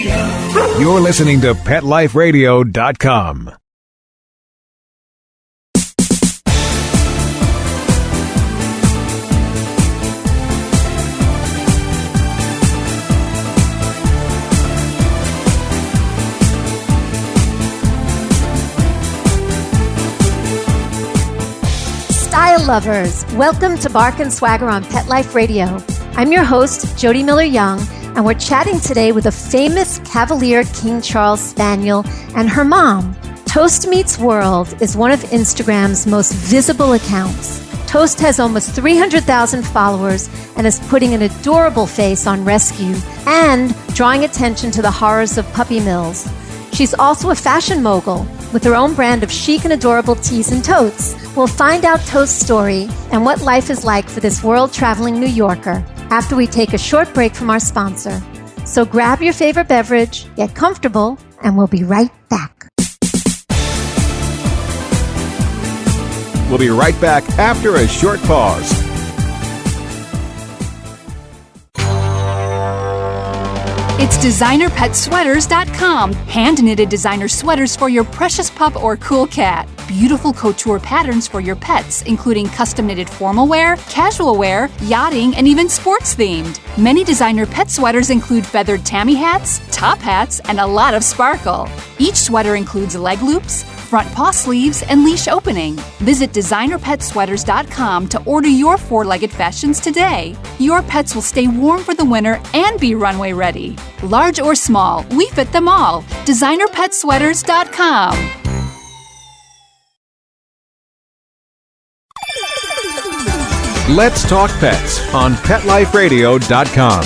You're listening to PetLifeRadio.com. Style lovers, welcome to Bark and Swagger on Pet Life Radio. I'm your host, Jody Miller-Young, and we're chatting today with a famous Cavalier King Charles Spaniel and her mom. Toast Meets World is one of Instagram's most visible accounts. Toast has almost 300,000 followers and is putting an adorable face on rescue and drawing attention to the horrors of puppy mills. She's also a fashion mogul with her own brand of chic and adorable tees and totes. We'll find out Toast's story and what life is like for this world-traveling New Yorker after we take a short break from our sponsor. So grab your favorite beverage, get comfortable, and we'll be right back. We'll be right back after a short pause. It's DesignerPetSweaters.com. Hand-knitted designer sweaters for your precious pup or cool cat. Beautiful couture patterns for your pets, including custom-knitted formal wear, casual wear, yachting, and even sports-themed. Many designer pet sweaters include feathered tammy hats, top hats, and a lot of sparkle. Each sweater includes leg loops, front paw sleeves, and leash opening. Visit DesignerPetSweaters.com to order your four-legged fashions today. Your pets will stay warm for the winter and be runway ready. Large or small, we fit them all. DesignerPetSweaters.com. Let's talk pets on PetLifeRadio.com.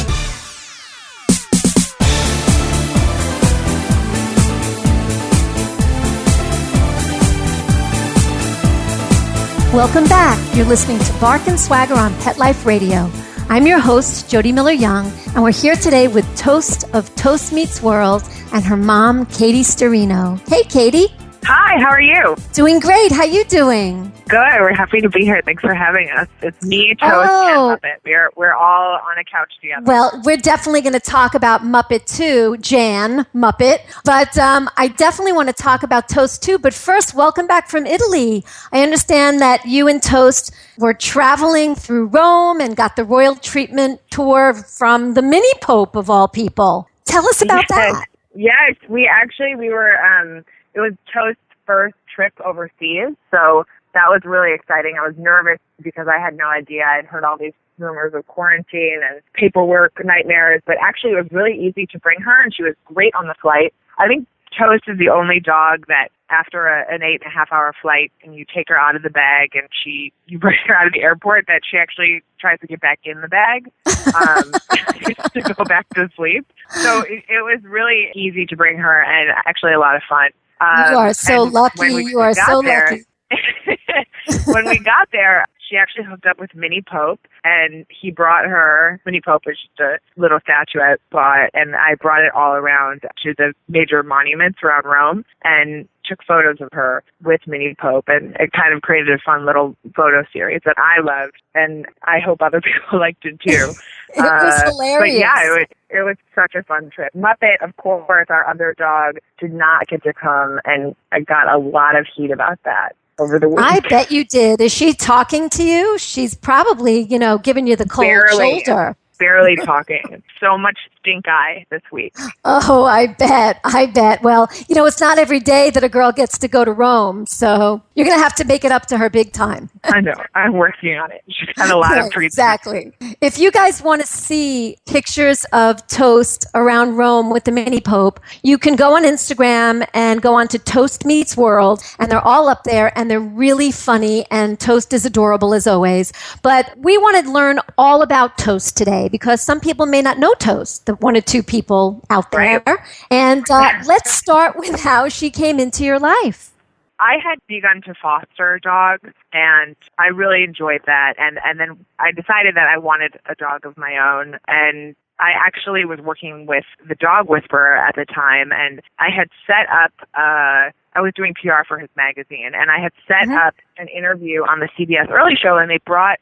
Welcome back. You're listening to Bark and Swagger on Pet Life Radio. I'm your host, Jody Miller-Young, and we're here today with Toast of Toast Meets World and her mom, Katie Storino. Hey, Katie. Hi, how are you? Doing great. How you doing? Good. We're happy to be here. Thanks for having us. It's me, Toast, and Muppet. We're all on a couch together. Well, we're definitely going to talk about Muppet too, Jan Muppet. But I definitely want to talk about Toast too. But first, welcome back from Italy. I understand that you and Toast were traveling through Rome and got the royal treatment tour from the mini Pope of all people. Tell us about that. Yes, we were, it was Toast's first trip overseas. So that was really exciting. I was nervous because I had no idea. I'd heard all these rumors of quarantine and paperwork nightmares, but actually it was really easy to bring her, and she was great on the flight. I think Toast is the only dog that after an 8.5-hour flight and you take her out of the bag and you bring her out of the airport, that she actually tries to get back in the bag to go back to sleep. So it was really easy to bring her and actually a lot of fun. You are so lucky. You are so lucky. When we got there, she actually hooked up with Minnie Pope, and he brought her. Minnie Pope is just a little statue I bought, and I brought it all around to the major monuments around Rome and took photos of her with Minnie Pope, and it kind of created a fun little photo series that I loved, and I hope other people liked it too. It was hilarious. But yeah, it was such a fun trip. Muppet, of course, our other dog, did not get to come, and I got a lot of heat about that over the week. I bet you did. Is she talking to you? She's probably, giving you the cold shoulder. Barely talking. So much stink eye this week. Oh, I bet. Well, it's not every day that a girl gets to go to Rome, so you're going to have to make it up to her big time. I know. I'm working on it. She's had a lot of treats. Exactly. If you guys want to see pictures of Toast around Rome with the Mini Pope, you can go on Instagram and go on to Toast Meets World, and they're all up there, and they're really funny, and Toast is adorable as always. But we want to learn all about Toast today because some people may not know Toast, the one or two people out there. Right. And let's start with how she came into your life. I had begun to foster dogs, and I really enjoyed that. And then I decided that I wanted a dog of my own. And I actually was working with the Dog Whisperer at the time, and I had set up, I was doing PR for his magazine, and I had set up an interview on the CBS Early Show, and they brought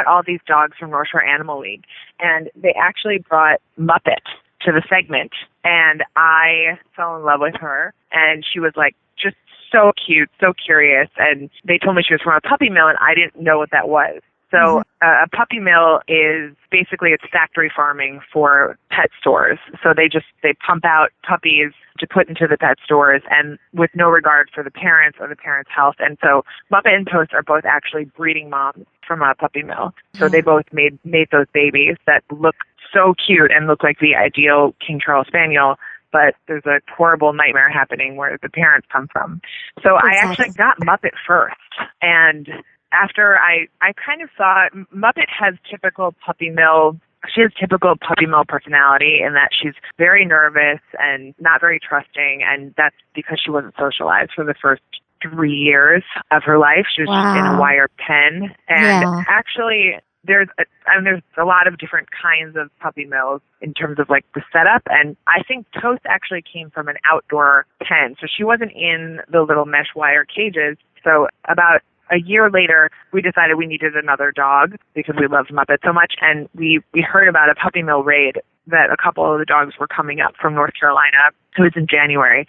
all these dogs from North Shore Animal League, and they actually brought Muppet to the segment, and I fell in love with her, and she was like just so cute, so curious, and they told me she was from a puppy mill, and I didn't know what that was. So a puppy mill is basically it's factory farming for pet stores. So they pump out puppies to put into the pet stores and with no regard for the parents or the parents' health. And so Muppet and Toast are both actually breeding moms from a puppy mill. So they both made those babies that look so cute and look like the ideal King Charles Spaniel, but there's a horrible nightmare happening where the parents come from. So I actually got Muppet first, and after I kind of thought Muppet has typical puppy mill. She has typical puppy mill personality in that she's very nervous and not very trusting, and that's because she wasn't socialized for the first 3 years of her life. She was just in a wire pen, and actually there's a lot of different kinds of puppy mills in terms of like the setup, and I think Toast actually came from an outdoor pen, so she wasn't in the little mesh wire cages. So about a year later, we decided we needed another dog because we loved Muppet so much, and we heard about a puppy mill raid that a couple of the dogs were coming up from North Carolina. It was in January,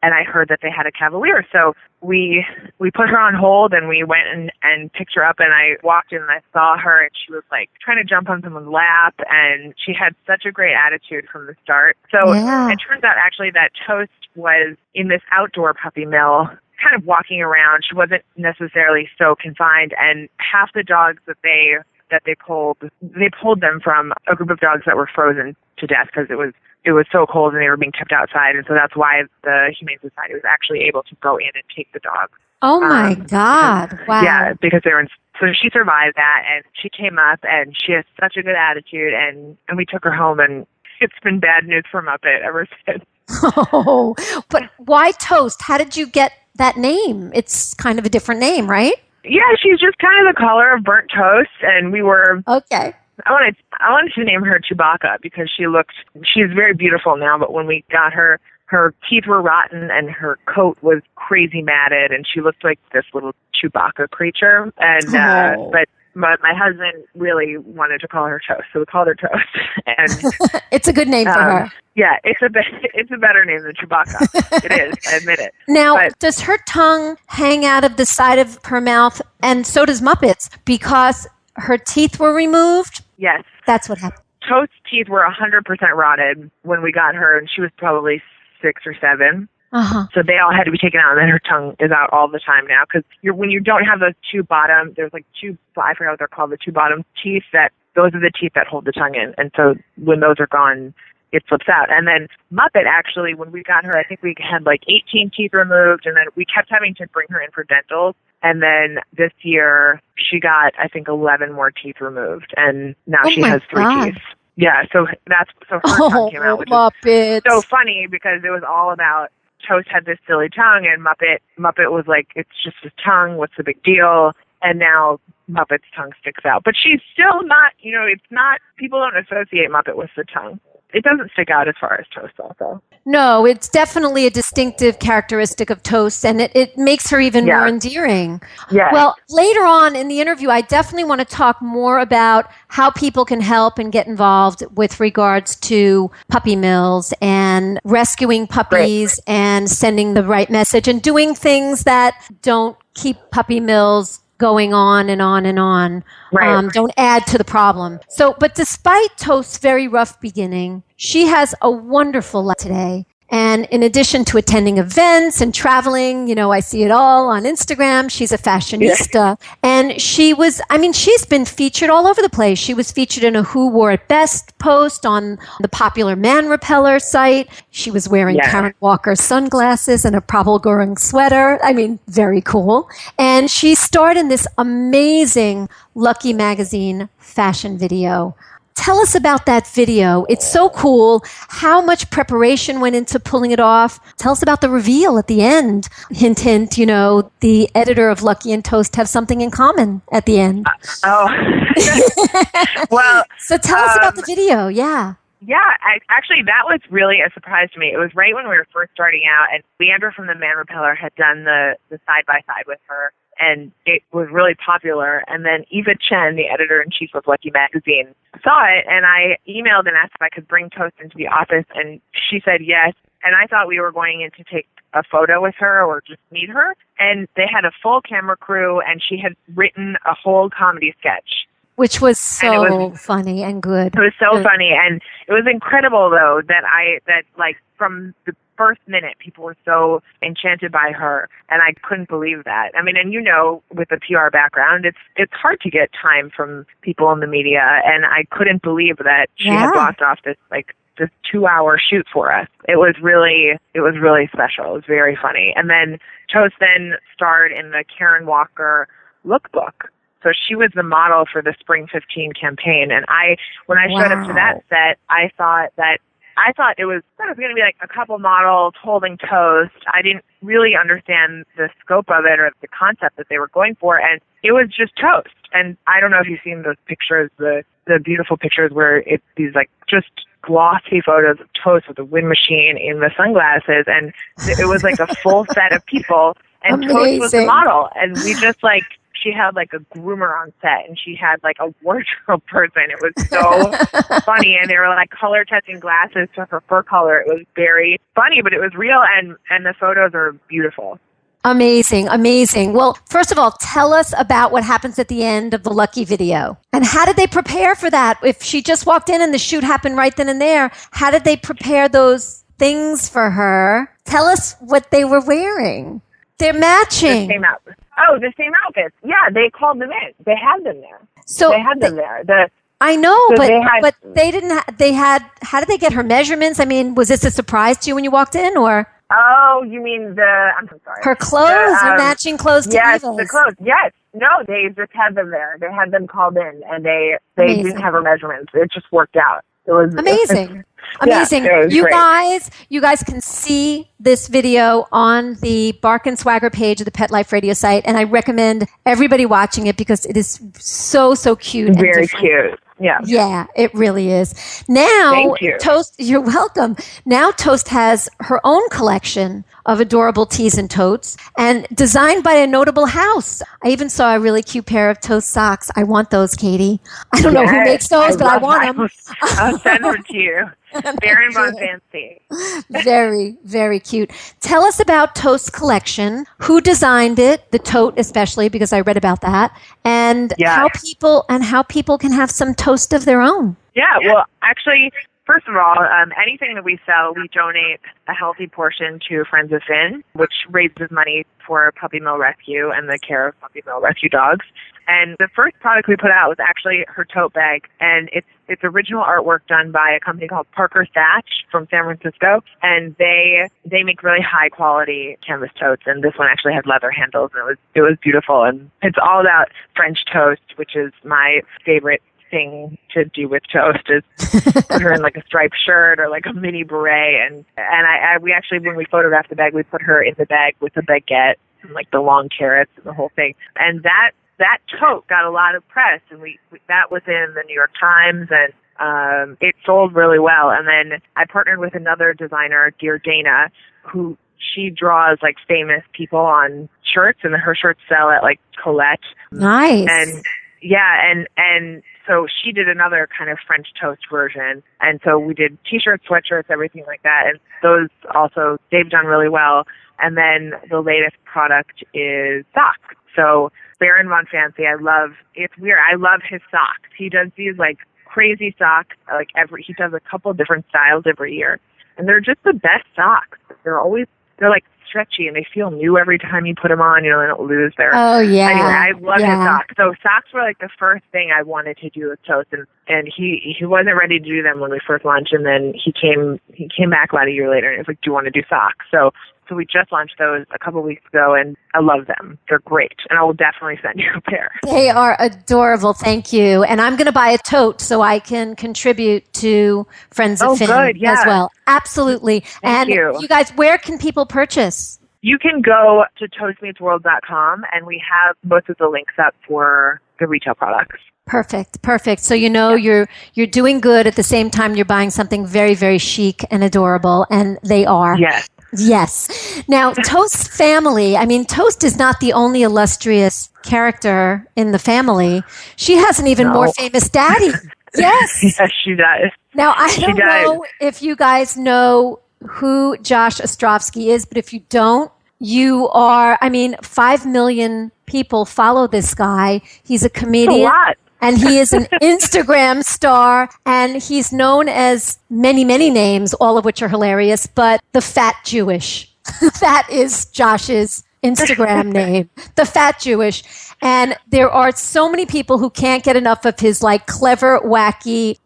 and I heard that they had a Cavalier. So we put her on hold, and we went and picked her up, and I walked in and I saw her, and she was like trying to jump on someone's lap, and she had such a great attitude from the start. So it turns out actually that Toast was in this outdoor puppy mill kind of walking around. She wasn't necessarily so confined, and half the dogs that they pulled them from a group of dogs that were frozen to death because it was so cold and they were being kept outside, and so that's why the Humane Society was actually able to go in and take the dogs. Oh my God! Wow. Yeah, because they were so she survived that, and she came up, and she has such a good attitude, and we took her home, and it's been bad news for Muppet ever since. Oh, but why Toast? How did you get that name? It's kind of a different name, right? Yeah, she's just kind of the color of burnt toast, and we were okay. I wanted to name her Chewbacca because she's very beautiful now, but when we got her teeth were rotten and her coat was crazy matted, and she looked like this little Chewbacca creature. And but my husband really wanted to call her Toast, so we called her Toast. And it's a good name for her. Yeah, it's a better name than Chewbacca. It is, I admit it. Now, does her tongue hang out of the side of her mouth, and so does Muppet's, because her teeth were removed? Yes. That's what happened. Toast's teeth were 100% rotted when we got her, and she was probably 6 or 7. So they all had to be taken out, and then her tongue is out all the time now. Because when you don't have those two bottom, there's like two, I forgot what they're called, the two bottom teeth, those are the teeth that hold the tongue in. And so when those are gone, it flips out. And then Muppet, actually, when we got her, I think we had like 18 teeth removed, and then we kept having to bring her in for dentals. And then this year, she got, I think, 11 more teeth removed, and now she has 3 teeth. Yeah, so her tongue came out, which is so funny because it was all about Toast had this silly tongue, and Muppet was like, it's just his tongue, what's the big deal? And now Muppet's tongue sticks out. But she's still not, it's not, people don't associate Muppet with the tongue. It doesn't stick out as far as Toast also. No, it's definitely a distinctive characteristic of Toast, and it makes her even more endearing. Yeah. Well, later on in the interview, I definitely want to talk more about how people can help and get involved with regards to puppy mills and rescuing puppies and sending the right message and doing things that don't keep puppy mills going on and on and on. Don't add to the problem. So, but despite Toast's very rough beginning, she has a wonderful life today. And in addition to attending events and traveling, I see it all on Instagram. She's a fashionista. And she's been featured all over the place. She was featured in a Who Wore It Best post on the popular Man Repeller site. She was wearing Karen Walker sunglasses and a Prabal Gurung sweater. Very cool. And she starred in this amazing Lucky Magazine fashion video. Tell us about that video. It's so cool. How much preparation went into pulling it off? Tell us about the reveal at the end. Hint, hint, the editor of Lucky and Toast have something in common at the end. Well. So tell us about the video. Yeah. Yeah, actually, that was really a surprise to me. It was right when we were first starting out, and Leandra from the Man Repeller had done the side-by-side with her. and it was really popular. And then Eva Chen, the editor-in-chief of Lucky Magazine, saw it, and I emailed and asked if I could bring toast into the office, and she said yes. And I thought we were going in to take a photo with her or just meet her. And they had a full camera crew, and she had written a whole comedy sketch. Which was so funny and good. It was so funny. And it was incredible, though, that from the first minute, people were so enchanted by her. And I couldn't believe that. I mean, and with a PR background, it's hard to get time from people in the media. And I couldn't believe that she had blocked off this 2-hour shoot for us. It was really special. It was very funny. And then Toast then starred in the Karen Walker lookbook. So she was the model for the Spring 15 campaign. And when I showed up to that set, I thought it was going to be like a couple models holding toast. I didn't really understand the scope of it or the concept that they were going for. And it was just toast. And I don't know if you've seen those pictures, the beautiful pictures where it's these just glossy photos of toast with the wind machine in the sunglasses. And it was like a full set of people. And Toast was the model. And we just she had a groomer on set, and she had a wardrobe person. It was so funny, and they were color testing glasses to her fur color. It was very funny, but it was real, and the photos are beautiful. Amazing, amazing. Well, first of all, tell us about what happens at the end of the Lucky video. And how did they prepare for that? If she just walked in and the shoot happened right then and there, how did they prepare those things for her? Tell us what they were wearing. They're matching. The same outfits. Yeah, they called them in. They had them there. So they had them there. I know, but they didn't. How did they get her measurements? I mean, was this a surprise to you when you walked in, or? Oh, you mean I'm sorry. Her clothes, her matching clothes to Eva's. Yes, the clothes. Yes. No, they just had them there. They had them called in, and they didn't have her measurements. It just worked out. It was amazing. Amazing. Yeah, you guys can see this video on the Bark and Swagger page of the Pet Life Radio site, and I recommend everybody watching it because it is so cute. Very cute. Yeah. Yeah, it really is. Now, thank you. Toast, you're welcome. Now Toast has her own collection of adorable tees and totes, and designed by a notable house. I even saw a really cute pair of Toast socks. I want those, Katie. I don't know who makes those, but I want them. I'll send them to you. Baron Von Fancy. Very, very cute. Tell us about Toast's collection. Who designed it? The tote, especially, because I read about that, and how people can have some toast of their own. Yeah. Well, actually, first of all, anything that we sell, we donate a healthy portion to Friends of Finn, which raises money for Puppy Mill Rescue and the care of Puppy Mill Rescue dogs. And the first product we put out was actually her tote bag, and it's original artwork done by a company called Parker Thatch from San Francisco, and they make really high quality canvas totes, and this one actually had leather handles, and it was beautiful. And it's all about French toast, which is my favorite thing to do with Toast, is put her in a striped shirt or a mini beret, and we actually, when we photographed the bag, we put her in the bag with a baguette and the long carrots and the whole thing, and that tote got a lot of press, and we that was in the New York Times, and it sold really well. And then I partnered with another designer, Dear Dana, who she draws famous people on shirts, and her shirts sell at Colette. Nice. And and so she did another kind of French toast version, and so we did T-shirts, sweatshirts, everything like that, and those also they've done really well. And then the latest product is socks. So Baron Von Fancy, it's weird. I love his socks. He does these crazy socks. He does a couple different styles every year, and they're just the best socks. They're stretchy, and they feel new every time you put them on. They don't lose their. Oh yeah. Anyway, I love his socks. So socks were the first thing I wanted to do with Toast, and he wasn't ready to do them when we first launched, and then he came back about a year later and he was like, "Do you want to do socks?" So we just launched those a couple weeks ago, and I love them. They're great, and I will definitely send you a pair. They are adorable. Thank you. And I'm going to buy a tote so I can contribute to Friends of Finn as well. Absolutely. Thank you. You guys, where can people purchase? You can go to toastmeetsworld.com, and we have most of the links up for the retail products. Perfect. So you're doing good at the same time you're buying something very, very chic and adorable, and they are. Yes. Yes. Now, Toast's family, I mean, Toast is not the only illustrious character in the family. She has an even more famous daddy. Yes. Yes, she does. Now, I don't know if you guys know who Josh Ostrovsky is, but if you don't, you are, 5 million people follow this guy. He's a comedian. A lot. And he is an Instagram star, and he's known as many, many names, all of which are hilarious, but the Fat Jewish. That is Josh's Instagram name, the Fat Jewish. And there are so many people who can't get enough of his clever, wacky,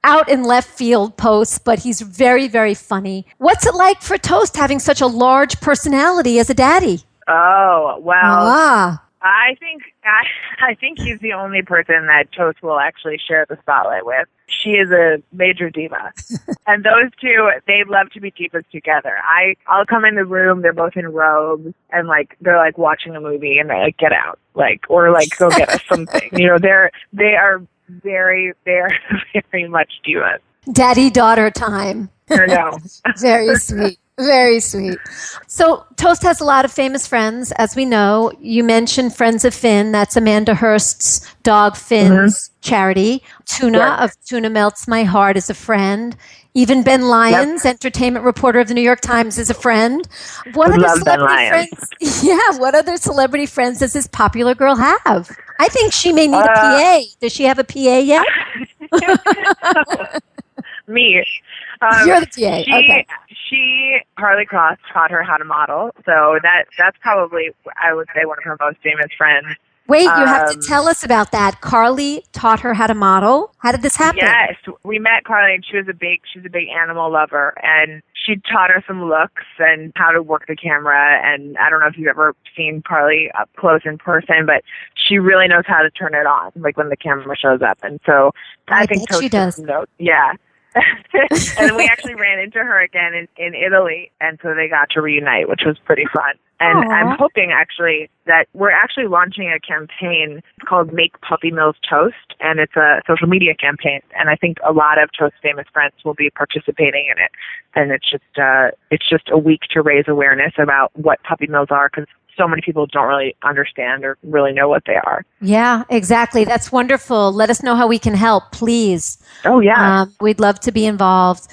out in left field posts, but he's very, very funny. What's it like for Toast having such a large personality as a daddy? Oh, well, I think he's the only person that Toast will actually share the spotlight with. She is a major diva. And those two, they love to be divas together. I'll come in the room, they're both in robes, and they're watching a movie, and they're get out, or go get us something. They are very, very, very much divas. Daddy-daughter time. I know. Very sweet. Very sweet. So Toast has a lot of famous friends, as we know. You mentioned Friends of Finn. That's Amanda Hurst's dog Finn's charity. Tuna of Tuna Melts My Heart is a friend. Even Ben Lyons, entertainment reporter of the New York Times, is a friend. What other celebrity friends? Yeah, what other celebrity friends does this popular girl have? I think she may need a PA. Does she have a PA yet? Me. You're the PA. Okay. Carly Cross taught her how to model, so that's probably, I would say, one of her most famous friends. Wait, you have to tell us about that. Carly taught her how to model. How did this happen? Yes, we met Carly, and she's a big animal lover, and she taught her some looks and how to work the camera. And I don't know if you've ever seen Carly up close in person, but she really knows how to turn it on, when the camera shows up. And so I think she does. Yeah. And we actually ran into her again in Italy, and so they got to reunite, which was pretty fun. And I'm hoping actually that we're actually launching a campaign called Make Puppy Mills Toast, and it's a social media campaign. And I think a lot of Toast's famous friends will be participating in it. And it's just a week to raise awareness about what puppy mills are, because so many people don't really understand or really know what they are. Yeah, exactly. That's wonderful. Let us know how we can help, please. Oh, yeah. We'd love to be involved.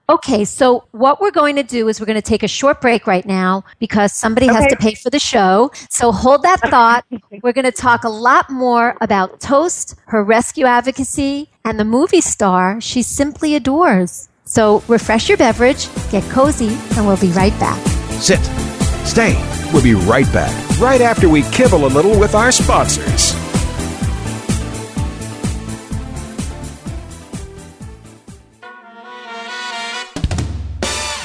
Okay, so what we're going to do is we're going to take a short break right now because somebody has to pay for the show. So hold that thought. We're going to talk a lot more about Toast, her rescue advocacy, and the movie star she simply adores. So refresh your beverage, get cozy, and we'll be right back. Sit. Stay. We'll be right back, right after we kibble a little with our sponsors.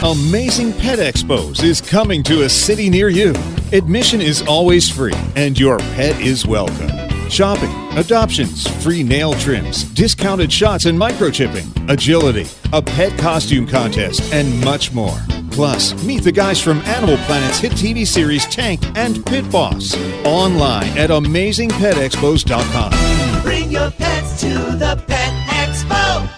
Amazing Pet Expos is coming to a city near you. Admission is always free, and your pet is welcome. Shopping, adoptions, free nail trims, discounted shots and microchipping, agility, a pet costume contest, and much more. Plus, meet the guys from Animal Planet's hit TV series Tank and Pit Boss. Online at AmazingPetExpos.com. Bring your pets to the Pet Expo.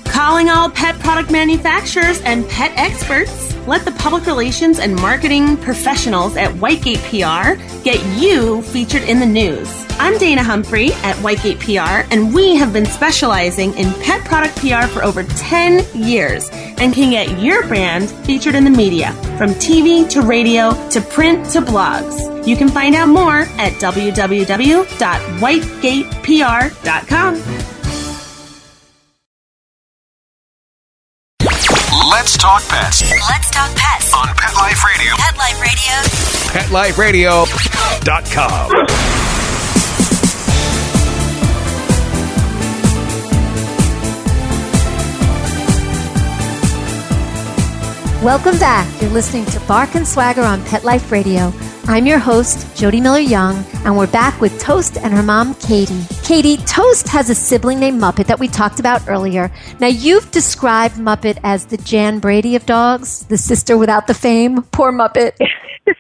Calling all pet product manufacturers and pet experts. Let the public relations and marketing professionals at Whitegate PR get you featured in the news. I'm Dana Humphrey at Whitegate PR, and we have been specializing in pet product PR for over 10 years and can get your brand featured in the media, from TV to radio to print to blogs. You can find out more at www.whitegatepr.com. Let's talk pets. Let's talk pets On Pet Life Radio. Pet Life Radio. PetLifeRadio.com. Welcome back. You're listening to Bark and Swagger on Pet Life Radio. I'm your host, Jody Miller-Young, and we're back with Toast and her mom, Katie. Katie, Toast has a sibling named Muppet that we talked about earlier. Now, you've described Muppet as the Jan Brady of dogs, the sister without the fame. Poor Muppet.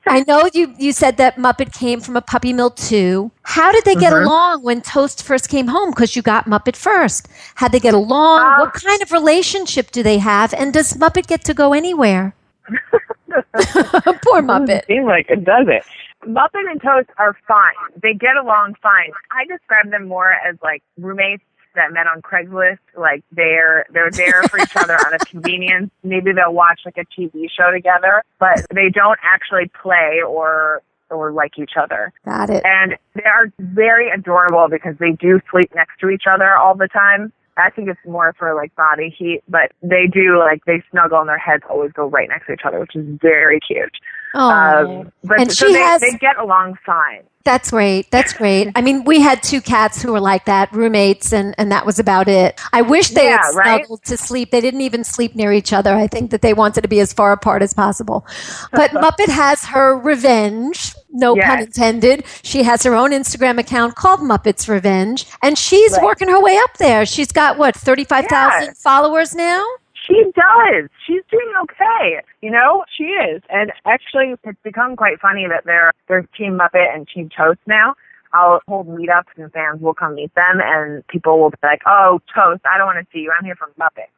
I know you said that Muppet came from a puppy mill too. How did they get along when Toast first came home? Because you got Muppet first. How'd they get along? What kind of relationship do they have? And does Muppet get to go anywhere? Poor Muppet. Seems like it, does it? Muppet and Toast are fine. They get along fine. I describe them more as like roommates that met on Craigslist. Like they're there for each other out of convenience. Maybe they'll watch like a TV show together, but they don't actually play or like each other. Got it. And they are very adorable because they do sleep next to each other all the time. I think it's more for like body heat, but they do they snuggle and their heads always go right next to each other, which is very cute. Oh, but and so they get along fine. That's great. That's great. I mean, we had 2 cats who were like that, roommates, and that was about it. I wish they had snuggled to sleep. They didn't even sleep near each other. I think that they wanted to be as far apart as possible. But Muppet has her revenge, no pun intended. She has her own Instagram account called Muppet's Revenge, and she's working her way up there. She's got, 35,000 followers now? She does. She's doing okay. She is. And actually, it's become quite funny that there's Team Muppet and Team Toast now. I'll hold meetups and fans will come meet them, and people will be like, "Oh, Toast, I don't want to see you. I'm here from Muppet."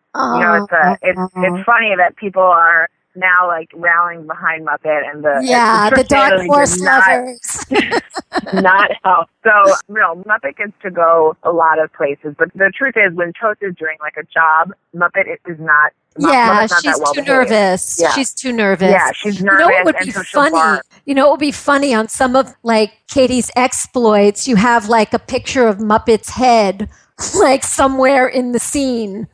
It's funny that people are now rallying behind Muppet and the dark horse lovers. Not help. So, Muppet gets to go a lot of places, but the truth is, when Toast is doing a job, Muppet is not. Yeah, she's too nervous. Yeah. She's too nervous. Yeah, she's nervous. You know what would be funny? It would be funny on some of Katie's exploits. You have a picture of Muppet's head. Somewhere in the scene.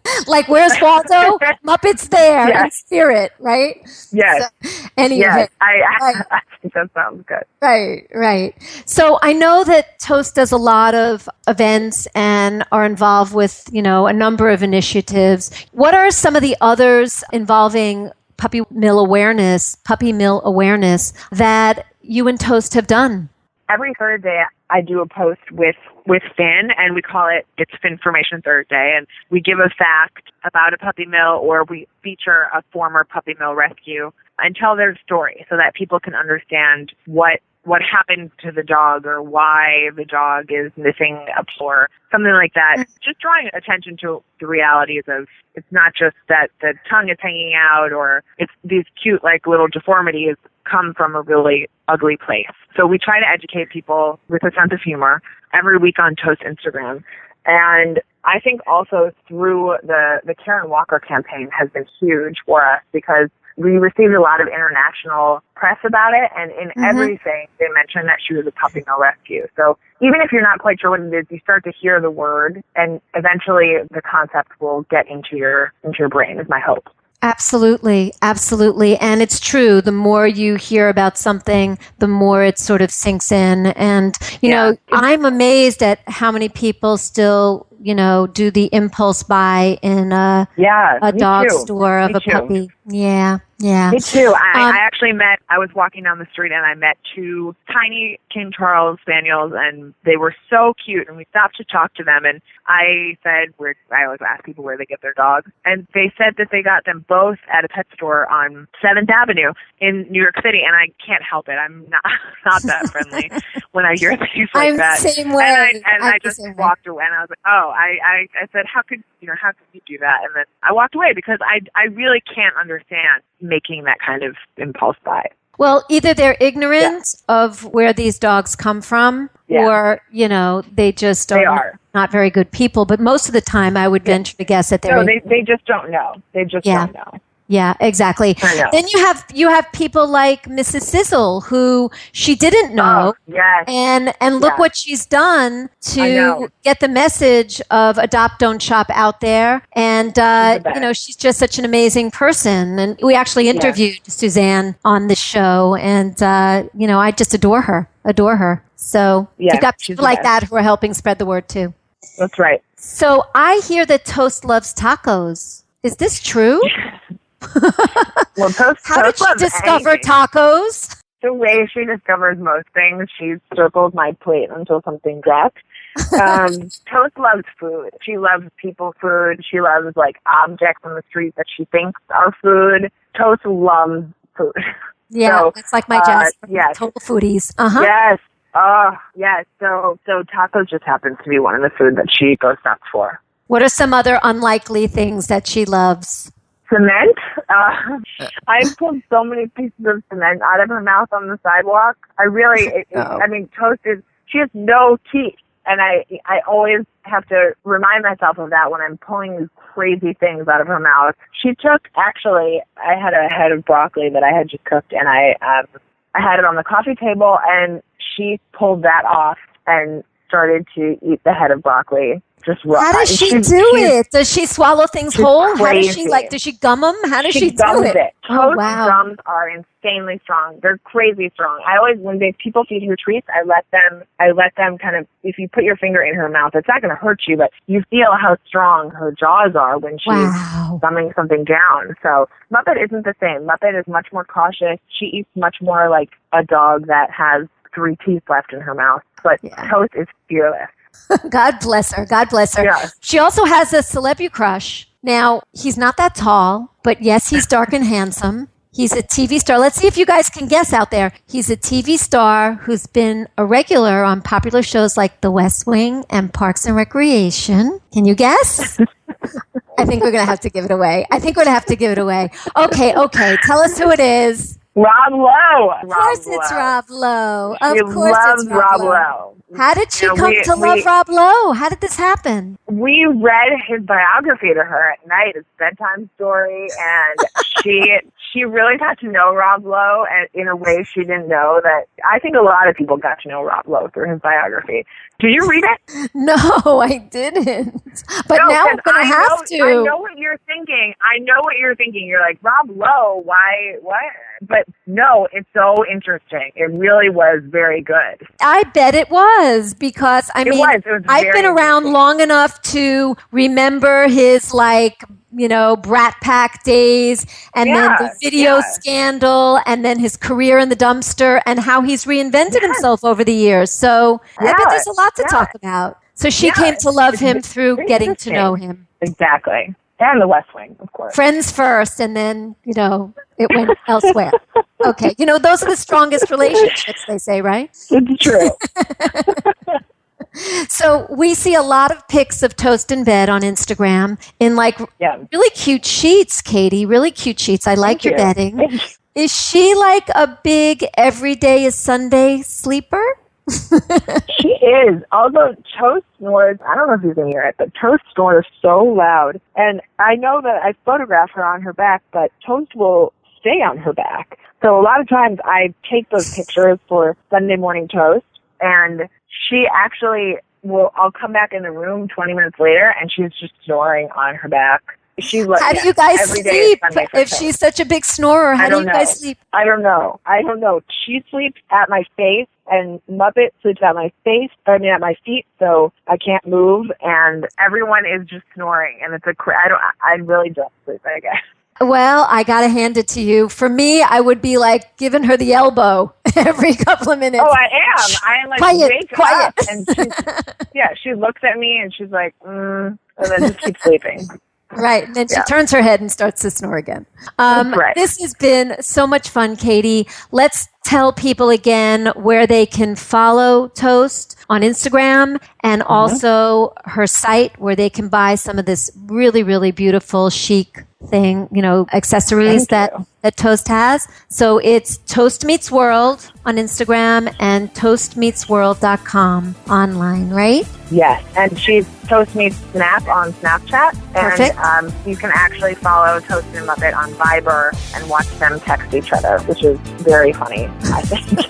Where's Waldo? Muppet's there in spirit, right? Yes. So, anyway. Yes. I think that sounds good. Right. So I know that Toast does a lot of events and are involved with, a number of initiatives. What are some of the others involving puppy mill awareness that you and Toast have done? Every Thursday, I do a post with Finn, and we call it It's Finformation Thursday, and we give a fact about a puppy mill, or we feature a former puppy mill rescue and tell their story so that people can understand what happened to the dog or why the dog is missing a paw or something like that. Just drawing attention to the realities of it's not just that the tongue is hanging out or it's these cute little deformities come from a really ugly place. So we try to educate people with a sense of humor every week on Toast Instagram. And I think also through the Karen Walker campaign has been huge for us because we received a lot of international press about it, and in everything they mentioned that she was a puppy mill rescue. So even if you're not quite sure what it is, you start to hear the word, and eventually the concept will get into your brain, is my hope. Absolutely. And it's true. The more you hear about something, the more it sort of sinks in. And, I'm amazed at how many people still, do the impulse buy in a dog store of a puppy. Yeah. Me too. I actually I was walking down the street and I met 2 tiny King Charles Spaniels, and they were so cute, and we stopped to talk to them, and I said, I always ask people where they get their dogs, and they said that they got them both at a pet store on 7th Avenue in New York City, and I can't help it. I'm not that friendly when I hear things like that. Same way. And I just walked away, and I was like, I said, how could you do that? And then I walked away because I really can't understand making that kind of impulse buy. Well, either they're ignorant of where these dogs come from, or, they just are not very good people. But most of the time, I would venture to guess that they just don't know. They just don't know. Yeah, exactly. Then you have people like Mrs. Sizzle, who she didn't know, and look what she's done to get the message of Adopt, Don't Shop out there. And she's just such an amazing person. And we actually interviewed Suzanne on this show, and I just adore her. So you've got people like that who are helping spread the word too. That's right. So I hear that Toast loves tacos. Is this true? Well, How did she discover tacos? The way she discovers most things, she circles my plate until something drops. Toast loves food. She loves people food. She loves objects on the street that she thinks are food. Toast loves food. Yeah, so, that's like my jazz. Total foodies. Yes. Yes. So tacos just happens to be one of the food that she goes nuts for. What are some other unlikely things that she loves? Cement? I pulled so many pieces of cement out of her mouth on the sidewalk. I mean, Toast she has no teeth. And I always have to remind myself of that when I'm pulling these crazy things out of her mouth. I had a head of broccoli that I had just cooked, and I had it on the coffee table, and she pulled that off and started to eat the head of broccoli. Just raw. How does she do it? Does she swallow things whole? How does she does she gum them? How does she do it? Toast gums are insanely strong. They're crazy strong. I always, when people feed her treats, I let them kind of, if you put your finger in her mouth, it's not going to hurt you, but you feel how strong her jaws are when she's gumming something down. So Muppet isn't the same. Muppet is much more cautious. She eats much more like a dog that has 3 teeth left in her mouth. But Toast is fearless. God bless her. God bless her. Yeah. She also has a celebrity crush. Now, he's not that tall, but yes, he's dark and handsome. He's a TV star. Let's see if you guys can guess out there. He's a TV star who's been a regular on popular shows like The West Wing and Parks and Recreation. Can you guess? I think we're going to have to give it away. Okay. Tell us who it is. Rob Lowe. Of course it's Rob Lowe. She loves Rob Lowe. How did she come to love Rob Lowe? How did this happen? We read his biography to her at night, his bedtime story, and she really got to know Rob Lowe in a way she didn't know that. I think a lot of people got to know Rob Lowe through his biography. Did you read it? No, I didn't. But now I'm going to have to. I know what you're thinking. You're like, Rob Lowe, why, what? But no, it's so interesting. It really was very good. I bet it was because, I mean, I've been around long enough to remember his, Brat Pack days and then the video scandal and then his career in the dumpster and how he's reinvented himself over the years. So I bet there's a lot to talk about. So she came to love him through getting to know him. Exactly. And The West Wing, of course. Friends first, and then, it went elsewhere. Okay. Those are the strongest relationships, they say, right? It's true. So we see a lot of pics of Toast in bed on Instagram in really cute sheets, Katie, really cute sheets. I like your bedding. Is she like a big every day is Sunday sleeper? She is. Although Toast snores, I don't know if you can hear it, but Toast snores so loud. And I know that I photograph her on her back, but Toast will stay on her back. So a lot of times I take those pictures for Sunday Morning Toast, and she actually I'll come back in the room 20 minutes later, and she's just snoring on her back. How do you guys sleep? If she's such a big snorer, how do you guys sleep? I don't know. She sleeps at my face, and Muppet sleeps at my feet, so I can't move, and everyone is just snoring, and it's I really don't sleep, I guess. Well, I got to hand it to you. For me, I would be like giving her the elbow every couple of minutes. Oh, I am. I am like, wake up. And she looks at me and she's like, and then just keeps sleeping. Right. And then she turns her head and starts to snore again. Right. This has been so much fun, Katie. Let's tell people again where they can follow Toast on Instagram and also her site where they can buy some of this really, really beautiful chic thing, accessories that Toast has. So it's Toast Meets World on Instagram and toastmeetsworld.com online, right? Yes, and she's Toast Meets Snap on Snapchat. Perfect. And you can actually follow Toast and Muppet on Viber and watch them text each other, which is very funny, I think.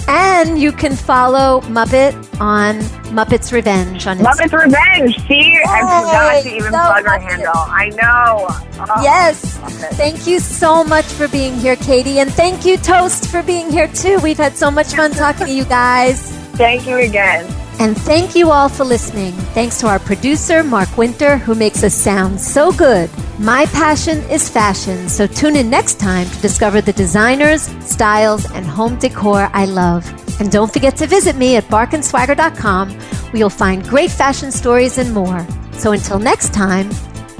And you can follow Muppet on Muppet's Revenge on Instagram. Muppet's Revenge! See? I forgot to even plug her handle. I know. Oh, yes. Thank you so much for being here, Katie. And thank you, Toast, for being here, too. We've had so much fun talking to you guys. Thank you again. And thank you all for listening. Thanks to our producer, Mark Winter, who makes us sound so good. My passion is fashion, so tune in next time to discover the designers, styles, and home decor I love. And don't forget to visit me at barkandswagger.com, where you'll find great fashion stories and more. So until next time,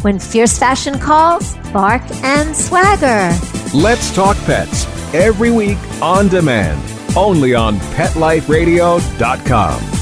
when fierce fashion calls, bark and swagger. Let's Talk Pets, every week on demand, only on PetLifeRadio.com.